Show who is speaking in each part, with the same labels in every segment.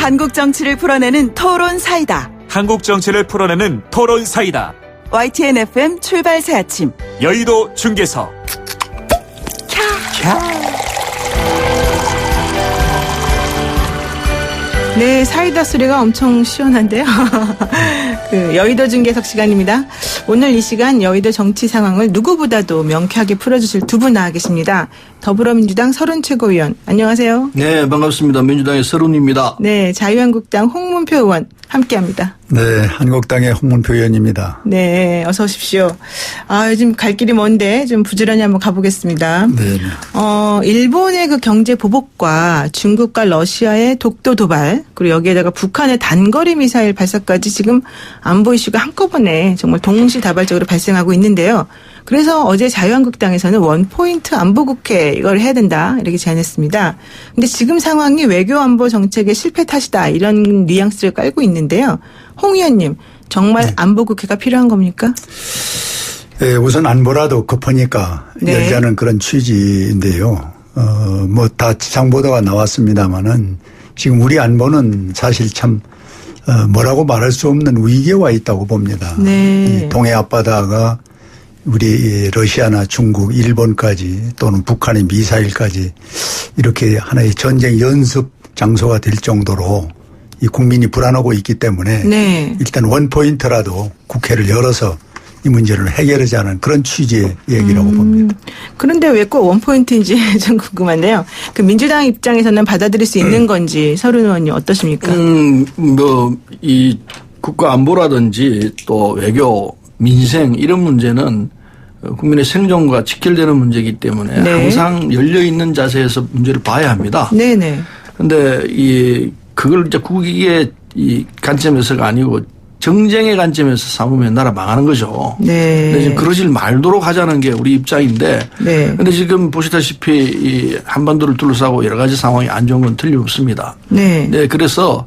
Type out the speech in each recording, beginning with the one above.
Speaker 1: 한국 정치를 풀어내는 토론 사이다.
Speaker 2: 한국 정치를 풀어내는 토론 사이다.
Speaker 1: YTN FM 출발 새 아침.
Speaker 2: 여의도 중계석.
Speaker 3: 네, 사이다 소리가 엄청 시원한데요. 여의도 중계석 시간입니다. 오늘 이 시간 여의도 정치 상황을 누구보다도 명쾌하게 풀어주실 두 분 나와 계십니다. 더불어민주당 서른 최고위원, 안녕하세요.
Speaker 4: 네, 반갑습니다. 민주당의 서른입니다.
Speaker 3: 네, 자유한국당 홍문표 의원 함께합니다.
Speaker 5: 네, 한국당의 홍문표 의원입니다.
Speaker 3: 네, 어서 오십시오. 요즘 갈 길이 먼데 좀 부지런히 한번 가보겠습니다.
Speaker 5: 네.
Speaker 3: 일본의 그 경제 보복과 중국과 러시아의 독도 도발, 그리고 여기에다가 북한의 단거리 미사일 발사까지 지금 안보 이슈가 한꺼번에 정말 동시다발적으로 발생하고 있는데요. 그래서 어제 자유한국당에서는 원포인트 안보국회 이걸 해야 된다 이렇게 제안했습니다. 근데 지금 상황이 외교안보 정책의 실패 탓이다 이런 뉘앙스를 깔고 있는데요. 홍 의원님, 정말
Speaker 5: 네.
Speaker 3: 안보국회가 필요한 겁니까?
Speaker 5: 네, 우선 안보라도 급하니까
Speaker 3: 네.
Speaker 5: 열자는 그런 취지인데요. 다 지상보도가 나왔습니다마는 지금 우리 안보는 사실 참 뭐라고 말할 수 없는 위기에 와 있다고 봅니다.
Speaker 3: 네.
Speaker 5: 이 동해 앞바다가 우리 러시아나 중국, 일본까지 또는 북한의 미사일까지 이렇게 하나의 전쟁 연습 장소가 될 정도로 이 국민이 불안하고 있기 때문에
Speaker 3: 네.
Speaker 5: 일단 원포인트라도 국회를 열어서 이 문제를 해결하자는 그런 취지의 얘기라고 봅니다.
Speaker 3: 그런데 왜 꼭 원포인트인지 좀 궁금한데요. 그 민주당 입장에서는 받아들일 수 있는 건지 서른 의원님 어떠십니까?
Speaker 4: 이 국가 안보라든지 또 외교, 민생 이런 문제는 국민의 생존과 직결되는 문제이기 때문에
Speaker 3: 네.
Speaker 4: 항상 열려 있는 자세에서 문제를 봐야 합니다.
Speaker 3: 네네.
Speaker 4: 그런데 그걸 이제 국익의 이 관점에서가 아니고 정쟁의 관점에서 삼으면 나라 망하는 거죠.
Speaker 3: 네.
Speaker 4: 근데 지금 그러질 말도록 하자는 게 우리 입장인데.
Speaker 3: 네.
Speaker 4: 그런데 지금 보시다시피 이 한반도를 둘러싸고 여러 가지 상황이 안 좋은 건 틀림없습니다.
Speaker 3: 네.
Speaker 4: 네, 그래서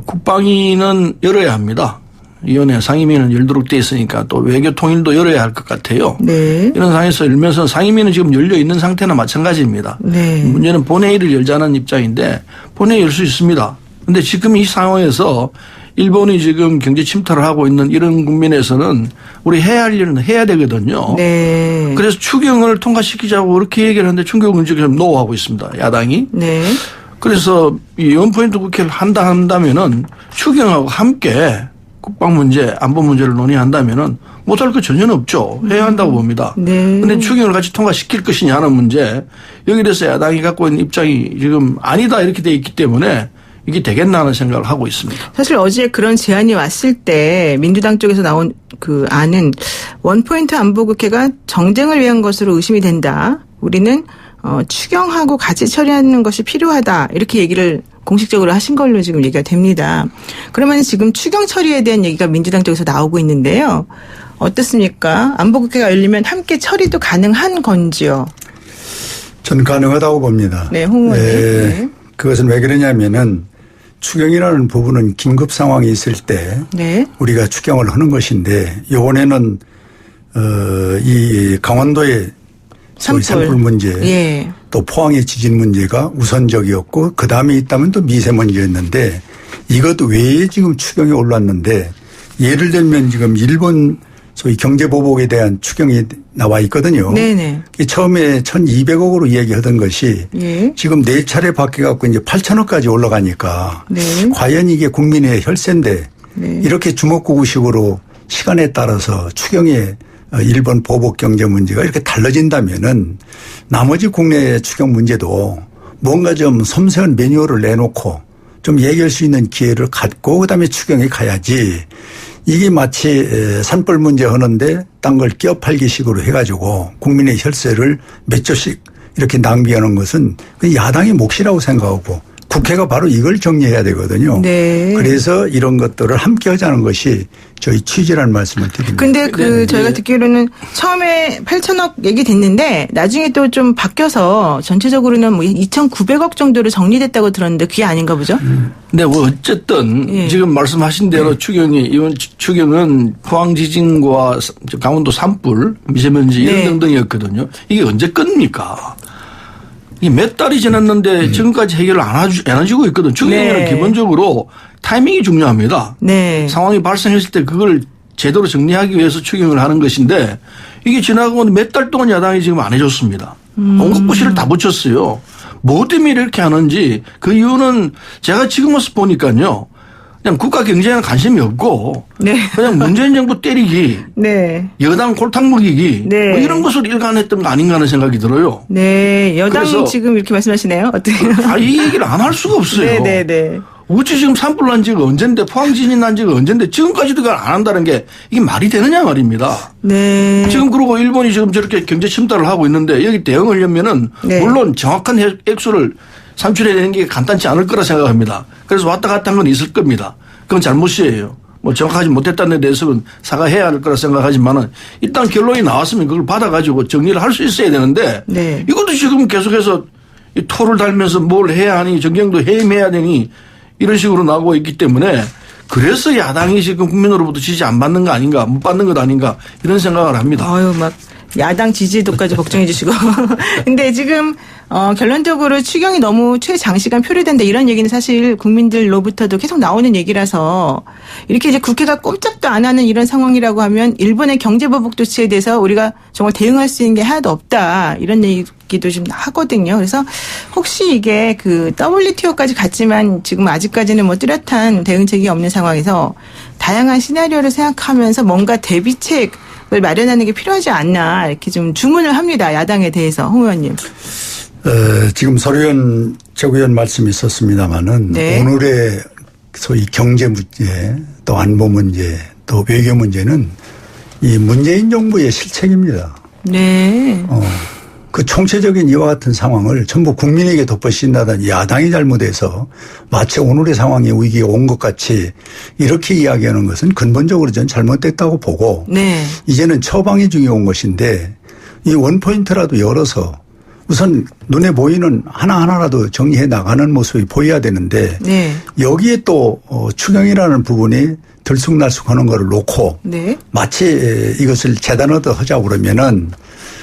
Speaker 4: 국방위는 열어야 합니다. 위원회 상임위는 열도록 돼 있으니까 또 외교 통일도 열어야 할 것 같아요.
Speaker 3: 네.
Speaker 4: 이런 상황에서 열면서 상임위는 지금 열려 있는 상태나 마찬가지입니다.
Speaker 3: 네.
Speaker 4: 문제는 본회의를 열자는 입장인데 본회의 열 수 있습니다. 그런데 지금 이 상황에서 일본이 지금 경제 침탈을 하고 있는 이런 국면에서는 우리 해야 할 일은 해야 되거든요.
Speaker 3: 네.
Speaker 4: 그래서 추경을 통과시키자고 그렇게 얘기를 하는데 추경은 지금 노하고 있습니다. 야당이.
Speaker 3: 네.
Speaker 4: 그래서 이 원포인트 국회를 한다면은 추경하고 함께 국방 문제, 안보 문제를 논의한다면은 못할 거 전혀 없죠. 해야 한다고 봅니다.
Speaker 3: 네.
Speaker 4: 그런데 추경을 같이 통과시킬 것이냐 하는 문제, 여기에 대해서 야당이 갖고 있는 입장이 지금 아니다 이렇게 돼 있기 때문에 이게 되겠나 하는 생각을 하고 있습니다.
Speaker 3: 사실 어제 그런 제안이 왔을 때 민주당 쪽에서 나온 그 안은 원포인트 안보국회가 정쟁을 위한 것으로 의심이 된다. 우리는 추경하고 같이 처리하는 것이 필요하다. 이렇게 얘기를 공식적으로 하신 걸로 지금 얘기가 됩니다. 그러면 지금 추경 처리에 대한 얘기가 민주당 쪽에서 나오고 있는데요. 어떻습니까? 안보국회가 열리면 함께 처리도 가능한 건지요?
Speaker 5: 전 가능하다고 봅니다.
Speaker 3: 네, 홍 의원님. 네.
Speaker 5: 그것은 왜 그러냐면은 추경이라는 부분은 긴급 상황이 있을 때
Speaker 3: 네.
Speaker 5: 우리가 추경을 하는 것인데 이번에는 이 강원도의 산불 문제,
Speaker 3: 예.
Speaker 5: 또 포항의 지진 문제가 우선적이었고 그 다음에 있다면 또 미세먼지였는데 이것 외에 지금 추경이 올랐는데 예를 들면 지금 일본 소위 경제보복에 대한 추경이 나와 있거든요.
Speaker 3: 네네.
Speaker 5: 처음에 1,200억으로 얘기하던 것이
Speaker 3: 예.
Speaker 5: 지금 4차례 바뀌어갖고 이제 8천억까지 올라가니까
Speaker 3: 네.
Speaker 5: 과연 이게 국민의 혈세인데
Speaker 3: 네.
Speaker 5: 이렇게 주먹구구식으로 시간에 따라서 추경의 일본 보복 경제 문제가 이렇게 달라진다면은 나머지 국내 추경 문제도 뭔가 좀 섬세한 매뉴얼을 내놓고 좀 얘기할 수 있는 기회를 갖고 그다음에 추경에 가야지 이게 마치 산불 문제 하는데 딴 걸 끼어 팔기 식으로 해가지고 국민의 혈세를 몇 조씩 이렇게 낭비하는 것은 그 야당의 몫이라고 생각하고 국회가 바로 이걸 정리해야 되거든요.
Speaker 3: 네.
Speaker 5: 그래서 이런 것들을 함께 하자는 것이 저희 취지라는 말씀을 드립니다.
Speaker 3: 근데 저희가 듣기로는 처음에 8천억 얘기 됐는데 나중에 또 좀 바뀌어서 전체적으로는 뭐 2,900억 정도로 정리됐다고 들었는데 그게 아닌가 보죠?
Speaker 4: 네, 뭐 어쨌든
Speaker 3: 예.
Speaker 4: 지금 말씀하신 대로 이번 추경은 포항 지진과 강원도 산불, 미세먼지 이런
Speaker 3: 네.
Speaker 4: 등등이었거든요. 이게 언제 끝입니까? 이 몇 달이 지났는데 지금까지 해결을 안 해주고 있거든. 추경에는
Speaker 3: 네.
Speaker 4: 기본적으로 타이밍이 중요합니다.
Speaker 3: 네.
Speaker 4: 상황이 발생했을 때 그걸 제대로 정리하기 위해서 추경을 하는 것인데 이게 지나고 몇 달 동안 야당이 지금 안 해줬습니다. 온갖 부실을 다 붙였어요. 뭐 때문에 이렇게 하는지 그 이유는 제가 지금 와서 보니까요. 그냥 국가 경제에는 관심이 없고
Speaker 3: 네.
Speaker 4: 그냥 문재인 정부 때리기
Speaker 3: 네.
Speaker 4: 여당 골탕 먹이기
Speaker 3: 네.
Speaker 4: 뭐 이런 것을 일관했던 거 아닌가 하는 생각이 들어요.
Speaker 3: 네. 여당이
Speaker 4: 그래서
Speaker 3: 지금 이렇게 말씀하시네요. 어때요?
Speaker 4: 이 얘기를 안 할 수가 없어요.
Speaker 3: 네네네.
Speaker 4: 어찌 지금 산불 난 지가 언젠데 포항지진 난 지가 언젠데 지금까지도 그걸 안 한다는 게 이게 말이 되느냐 말입니다.
Speaker 3: 네.
Speaker 4: 지금 그러고 일본이 지금 저렇게 경제 침탈을 하고 있는데 여기 대응하려면은
Speaker 3: 네.
Speaker 4: 물론 정확한 액수를 산출해야 되는 게 간단치 않을 거라 생각합니다. 그래서 왔다 갔다 한 건 있을 겁니다. 그건 잘못이에요. 뭐 정확하지 못했다는 데 대해서는 사과해야 할 거라 생각하지만은 일단 결론이 나왔으면 그걸 받아가지고 정리를 할 수 있어야 되는데
Speaker 3: 네.
Speaker 4: 이것도 지금 계속해서 이 토를 달면서 뭘 해야 하니 정경도 해임해야 되니 이런 식으로 나오고 있기 때문에 그래서 야당이 지금 국민으로부터 지지 안 받는 거 아닌가 못 받는 것 아닌가 이런 생각을 합니다.
Speaker 3: 아유, 막 야당 지지도까지 걱정해 주시고. 근데 지금 결론적으로 추경이 너무 최장시간 표류된다 이런 얘기는 사실 국민들로부터도 계속 나오는 얘기라서 이렇게 이제 국회가 꼼짝도 안 하는 이런 상황이라고 하면 일본의 경제보복 조치에 대해서 우리가 정말 대응할 수 있는 게 하나도 없다 이런 얘기도 좀 하거든요. 그래서 혹시 이게 그 WTO까지 갔지만 지금 아직까지는 뭐 뚜렷한 대응책이 없는 상황에서 다양한 시나리오를 생각하면서 뭔가 대비책을 마련하는 게 필요하지 않나 이렇게 좀 주문을 합니다. 야당에 대해서. 홍 의원님.
Speaker 5: 지금 서류원 최고위원 말씀이 있었습니다마는
Speaker 3: 네.
Speaker 5: 오늘의 소위 경제 문제 또 안보 문제 또 외교 문제는 이 문재인 정부의 실책입니다.
Speaker 3: 네.
Speaker 5: 그 총체적인 이와 같은 상황을 전부 국민에게 덮어씌운다는 야당이 잘못해서 마치 오늘의 상황에 위기가 온 것 같이 이렇게 이야기하는 것은 근본적으로 전 잘못됐다고 보고
Speaker 3: 네.
Speaker 5: 이제는 처방이 중요한 것인데 이 원포인트라도 열어서 우선 눈에 보이는 하나하나라도 정리해 나가는 모습이 보여야 되는데
Speaker 3: 네.
Speaker 5: 여기에 또 추경이라는 부분이 들쑥날쑥하는 거를 놓고
Speaker 3: 네.
Speaker 5: 마치 이것을 재단어도 하자고 그러면은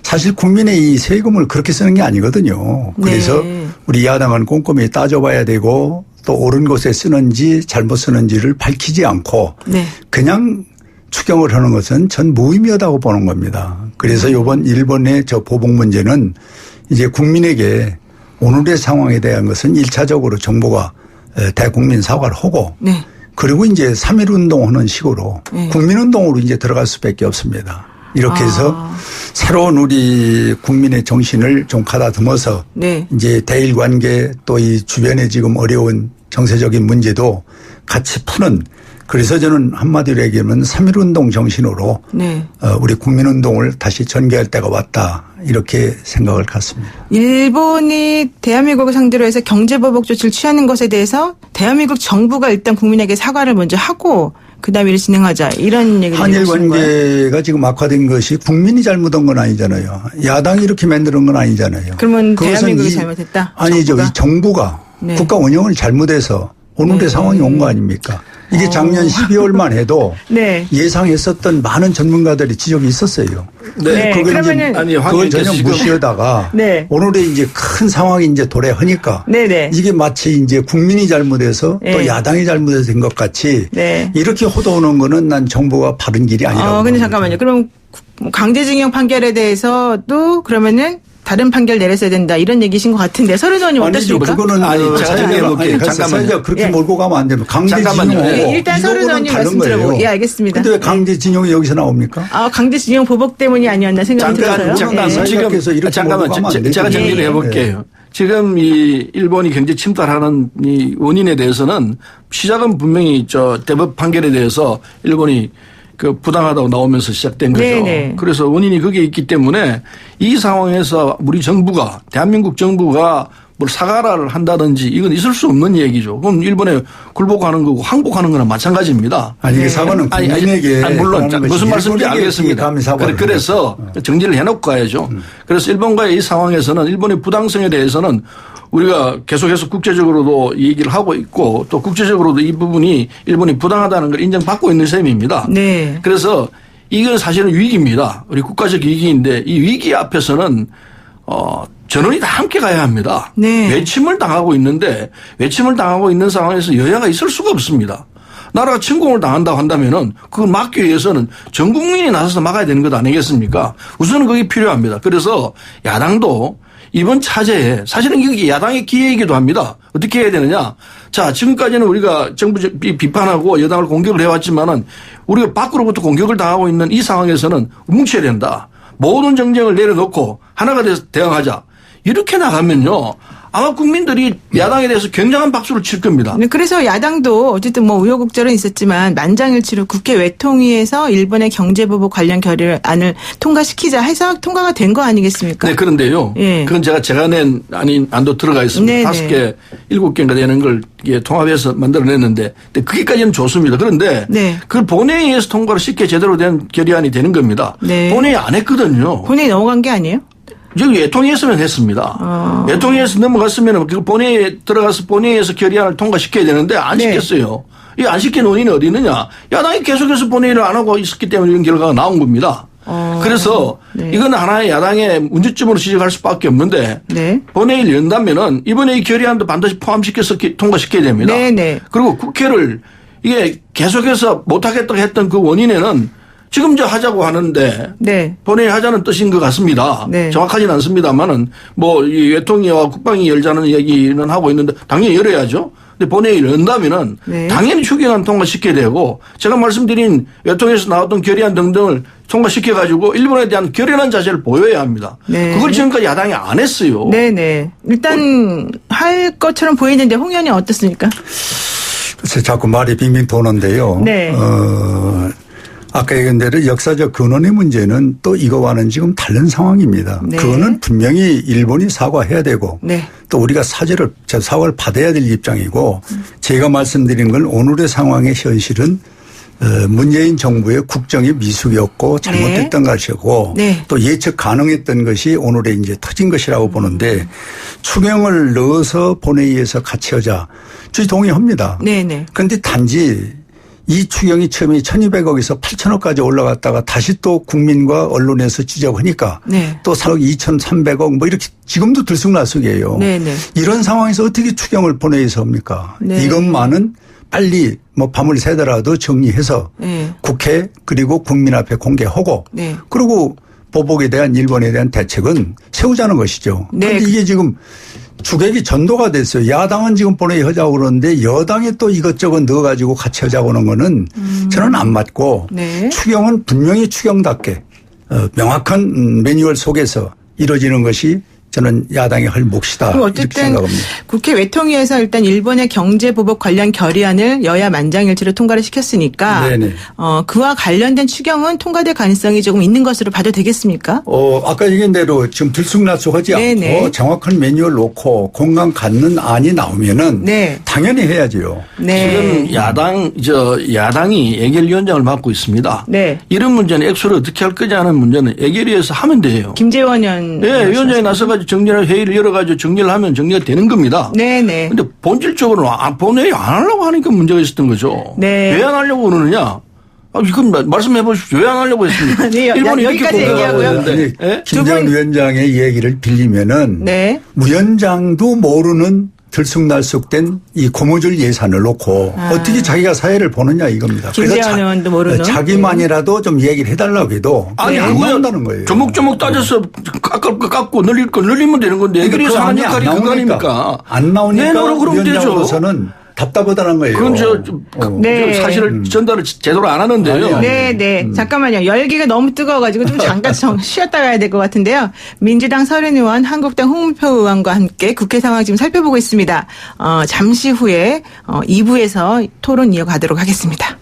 Speaker 5: 사실 국민의 이 세금을 그렇게 쓰는 게 아니거든요. 그래서
Speaker 3: 네.
Speaker 5: 우리 야당은 꼼꼼히 따져봐야 되고 또 옳은 곳에 쓰는지 잘못 쓰는지를 밝히지 않고
Speaker 3: 네.
Speaker 5: 그냥 추경을 하는 것은 전 무의미하다고 보는 겁니다. 그래서 이번 일본의 저 보복 문제는 이제 국민에게 오늘의 상황에 대한 것은 1차적으로 정부가 대국민 사과를 하고
Speaker 3: 네.
Speaker 5: 그리고 이제 3.1 운동하는 식으로
Speaker 3: 네.
Speaker 5: 국민운동으로 이제 들어갈 수밖에 없습니다. 이렇게 해서 새로운 우리 국민의 정신을 좀 가다듬어서
Speaker 3: 네.
Speaker 5: 이제 대일 관계 또 이 주변에 지금 어려운 정세적인 문제도 같이 푸는 그래서 저는 한마디로 얘기하면 3.1 운동 정신으로
Speaker 3: 네.
Speaker 5: 우리 국민운동을 다시 전개할 때가 왔다 이렇게 생각을 갖습니다.
Speaker 3: 일본이 대한민국을 상대로 해서 경제보복 조치를 취하는 것에 대해서 대한민국 정부가 일단 국민에게 사과를 먼저 하고 그다음에 일을 진행하자 이런 얘기를
Speaker 5: 한일
Speaker 3: 하시는 거예요.
Speaker 5: 관계가 지금 악화된 것이 국민이 잘못한 건 아니잖아요. 야당이 이렇게 만드는 건 아니잖아요.
Speaker 3: 그러면
Speaker 5: 그것은
Speaker 3: 대한민국이 잘못했다?
Speaker 5: 아니죠.
Speaker 3: 정부가?
Speaker 5: 이 정부가
Speaker 3: 네.
Speaker 5: 국가 운영을 잘못해서 오늘의
Speaker 3: 네.
Speaker 5: 상황이 온 거 아닙니까? 이게 작년 12월만 해도
Speaker 3: 네.
Speaker 5: 예상했었던 많은 전문가들이 지적이 있었어요.
Speaker 3: 네.
Speaker 5: 그걸
Speaker 3: 그러면은
Speaker 5: 이제
Speaker 4: 아니,
Speaker 5: 그걸
Speaker 4: 황교안께서
Speaker 5: 전혀
Speaker 4: 지금
Speaker 5: 무시하다가
Speaker 3: 네.
Speaker 5: 오늘의 이제 큰 상황이 이제 도래하니까
Speaker 3: 네네.
Speaker 5: 이게 마치 이제 국민이 잘못해서
Speaker 3: 네.
Speaker 5: 또 야당이 잘못해서 된 것 같이
Speaker 3: 네.
Speaker 5: 이렇게 호도하는 거는 난 정부가 바른 길이 아니라고.
Speaker 3: 근데
Speaker 5: 봅니다.
Speaker 3: 잠깐만요. 그럼 강제징용 판결에 대해서도 그러면은 다른 판결 내렸어야 된다 이런 얘기신 것 같은데 서른 의원님
Speaker 5: 아니죠.
Speaker 3: 어떠십니까?
Speaker 5: 그거는
Speaker 4: 아니, 제가 정리해볼게요. 잠깐만요.
Speaker 5: 사회가 그렇게
Speaker 3: 예.
Speaker 5: 몰고 가면 안 됩니다.
Speaker 4: 잠깐만요.
Speaker 5: 강제징용.
Speaker 3: 예, 일단 서른 의원님 말씀 들어보고. 예, 알겠습니다.
Speaker 5: 근데 왜 강제징용이 여기서 나옵니까?
Speaker 3: 강제징용 보복 때문이 아니었나 생각이 들어서요.
Speaker 4: 잠깐
Speaker 3: 예.
Speaker 5: 사회자께서 이렇게
Speaker 4: 잠깐만
Speaker 5: 몰고 가면 안
Speaker 4: 제가
Speaker 5: 되죠.
Speaker 4: 정리를
Speaker 3: 예.
Speaker 4: 해볼게요. 지금 이 일본이 경제 침탈하는 이 원인에 대해서는 시작은 분명히 저 대법 판결에 대해서 일본이 그 부당하다고 나오면서 시작된 거죠.
Speaker 3: 네네.
Speaker 4: 그래서 원인이 거기에 있기 때문에 이 상황에서 우리 정부가 대한민국 정부가 뭘 사과를 한다든지 이건 있을 수 없는 얘기죠. 그럼 일본에 굴복하는 거고 항복하는 거나 마찬가지입니다.
Speaker 5: 아니 이게 사과는 국민에게
Speaker 4: 물론
Speaker 5: 하는 것이지.
Speaker 4: 무슨 말씀인지
Speaker 5: 일본에게
Speaker 4: 알겠습니다.
Speaker 5: 감히 사과를
Speaker 4: 그래서 정리를 해놓고 가야죠. 그래서 일본과의 이 상황에서는 일본의 부당성에 대해서는 우리가 계속해서 국제적으로도 얘기를 하고 있고 또 국제적으로도 이 부분이 일본이 부당하다는 걸 인정받고 있는 셈입니다.
Speaker 3: 네.
Speaker 4: 그래서 이건 사실은 위기입니다. 우리 국가적 위기인데 이 위기 앞에서는 전원이 다 함께 가야 합니다.
Speaker 3: 네.
Speaker 4: 외침을 당하고 있는데 외침을 당하고 있는 상황에서 여야가 있을 수가 없습니다. 나라가 침공을 당한다고 한다면은 그걸 막기 위해서는 전 국민이 나서서 막아야 되는 것 아니겠습니까? 우선은 그게 필요합니다. 그래서 야당도 이번 차제에 사실은 이게 야당의 기회이기도 합니다. 어떻게 해야 되느냐? 자, 지금까지는 우리가 정부 비판하고 여당을 공격을 해왔지만은 우리가 밖으로부터 공격을 당하고 있는 이 상황에서는 뭉쳐야 된다. 모든 정쟁을 내려놓고 하나가 돼서 대응하자. 이렇게 나가면요. 아마 국민들이 야당에 대해서 굉장한 박수를 칠 겁니다.
Speaker 3: 네, 그래서 야당도 어쨌든 뭐 우여곡절은 있었지만 만장일치로 국회 외통위에서 일본의 경제보복 관련 결의안을 통과시키자 해서 통과가 된 거 아니겠습니까?
Speaker 4: 네, 그런데요.
Speaker 3: 예.
Speaker 4: 그건 제가 낸 안도 들어가 있습니다.
Speaker 3: 네네.
Speaker 4: 5개, 7개인가 되는 걸 통합해서 만들어냈는데 그게까지는 좋습니다. 그런데
Speaker 3: 네.
Speaker 4: 그걸 본회의에서 통과를 쉽게 제대로 된 결의안이 되는 겁니다.
Speaker 3: 네.
Speaker 4: 본회의 안 했거든요.
Speaker 3: 본회의 넘어간 게 아니에요?
Speaker 4: 저기 외통위에서는 했습니다. 외통위에서 넘어갔으면 그 본회의에 들어가서 본회의에서 결의안을 통과시켜야 되는데 안
Speaker 3: 네.
Speaker 4: 시켰어요. 이 안 시킨 원인이 어디 있느냐. 야당이 계속해서 본회의를 안 하고 있었기 때문에 이런 결과가 나온 겁니다. 그래서
Speaker 3: 네.
Speaker 4: 이건 하나의 야당의 문제점으로 지적할 수밖에 없는데
Speaker 3: 네.
Speaker 4: 본회의를 연다면은 이번에 이 결의안도 반드시 포함시켜서 통과시켜야 됩니다.
Speaker 3: 네네.
Speaker 4: 그리고 국회를 이게 계속해서 못하겠다고 했던 그 원인에는 지금 저 하자고 하는데
Speaker 3: 네.
Speaker 4: 본회의 하자는 뜻인 것 같습니다.
Speaker 3: 네.
Speaker 4: 정확하지는 않습니다만은 뭐 이 외통위와 국방위 열자는 얘기는 하고 있는데 당연히 열어야죠. 근데 본회의를 연다면은
Speaker 3: 네.
Speaker 4: 당연히 추경안 통과시켜야 되고 제가 말씀드린 외통위에서 나왔던 결의안 등등을 통과시켜가지고 일본에 대한 결연한 자세를 보여야 합니다.
Speaker 3: 네.
Speaker 4: 그걸 지금까지 야당이 안 했어요.
Speaker 3: 네네. 일단 할 것처럼 보이는데 홍 의원이 어떻습니까?
Speaker 5: 글쎄 자꾸 말이 빙빙 도는데요.
Speaker 3: 네.
Speaker 5: 아까 얘기한 대로 역사적 근원의 문제는 또 이거와는 지금 다른 상황입니다.
Speaker 3: 네.
Speaker 5: 그거는 분명히 일본이 사과해야 되고
Speaker 3: 네.
Speaker 5: 또 우리가 사과를 받아야 될 입장이고 제가 말씀드린 건 오늘의 상황의 현실은 문재인 정부의 국정이 미숙이었고 잘못됐던 것이고
Speaker 3: 네.
Speaker 5: 또 예측 가능했던 것이 오늘에 이제 터진 것이라고 보는데 추경을 넣어서 본회의에서 같이 하자. 저희 동의합니다.
Speaker 3: 네네.
Speaker 5: 그런데 단지 이 추경이 처음에 1,200억에서 8,000억까지 올라갔다가 다시 또 국민과 언론에서 지적하니까
Speaker 3: 네.
Speaker 5: 또 4억 2,300억 뭐 이렇게 지금도 들쑥날쑥이에요.
Speaker 3: 네네.
Speaker 5: 이런 상황에서 어떻게 추경을 본회의에서 합니까?
Speaker 3: 네.
Speaker 5: 이것만은 빨리 뭐 밤을 새더라도 정리해서
Speaker 3: 네.
Speaker 5: 국회 그리고 국민 앞에 공개하고
Speaker 3: 네.
Speaker 5: 그리고 보복에 대한 일본에 대한 대책은 세우자는 것이죠.
Speaker 3: 네.
Speaker 5: 그런데 이게 지금 주객이 전도가 됐어요. 야당은 지금 본회의 하자고 그러는데 여당이 또 이것저것 넣어가지고 같이 하자고 하는 거는 저는 안 맞고
Speaker 3: 네.
Speaker 5: 추경은 분명히 추경답게 명확한 매뉴얼 속에서 이루어지는 것이 저는 야당이 할 몫이다.
Speaker 3: 그럼
Speaker 5: 이렇게
Speaker 3: 어쨌든
Speaker 5: 생각합니다.
Speaker 3: 국회 외통위에서 일단 일본의 경제보복 관련 결의안을 여야 만장일치로 통과를 시켰으니까
Speaker 5: 네네.
Speaker 3: 그와 관련된 추경은 통과될 가능성이 조금 있는 것으로 봐도 되겠습니까?
Speaker 5: 아까 얘기한 대로 지금 들쑥날쑥하지
Speaker 3: 네네.
Speaker 5: 않고 정확한 매뉴얼 놓고 공감 갖는 안이 나오면은
Speaker 3: 네.
Speaker 5: 당연히 해야지요.
Speaker 3: 네.
Speaker 4: 지금 야당이 예결위원장을 맡고 있습니다.
Speaker 3: 네.
Speaker 4: 이런 문제는 액수를 어떻게 할 거냐 하는 문제는 예결위에서 하면 돼요.
Speaker 3: 김재원 의원.
Speaker 4: 네, 위원장이 나서가지고 정리를 회의를 열어가지고 정리를 하면 정리가 되는 겁니다.
Speaker 3: 네네.
Speaker 4: 근데 본질적으로는 본회의 안 하려고 하니까 문제가 있었던 거죠.
Speaker 3: 네.
Speaker 4: 왜 안 하려고 그러느냐? 이건 말씀해 보십시오. 왜 안 하려고 했습니까?
Speaker 3: 네,
Speaker 4: 일본이 이렇게
Speaker 3: 여기까지
Speaker 4: 공격하고
Speaker 3: 얘기하고요.
Speaker 4: 있는데. 예?
Speaker 5: 김재원 위원장의 얘기를 빌리면은
Speaker 3: 네.
Speaker 5: 위원장도 모르는 들쑥날쑥된 이 고무줄 예산을 놓고 어떻게 자기가 사회를 보느냐 이겁니다.
Speaker 3: 김재원 의원도 모르는.
Speaker 5: 자기만이라도 좀 얘기를 해달라고 해도
Speaker 4: 아니,
Speaker 5: 안
Speaker 4: 그거야
Speaker 5: 나온다는 거예요.
Speaker 4: 조목조목 따져서 깎을 거 깎고 늘릴 거 늘리면 되는 건데 예결위에서 하는 역할이 그거 아닙니까?
Speaker 5: 안 나오니까
Speaker 4: 내놓으라고 그러면 되죠.
Speaker 5: 위원장으로서는 답답하다는 거예요.
Speaker 4: 그건
Speaker 3: 네.
Speaker 4: 사실을 전달을 제대로 안 하는데요.
Speaker 3: 네. 잠깐만요. 열기가 너무 뜨거워가지고 좀 잠깐 쉬었다 가야 될 것 같은데요. 민주당 서른 의원, 한국당 홍문표 의원과 함께 국회 상황 지금 살펴보고 있습니다. 잠시 후에 2부에서 토론 이어가도록 하겠습니다.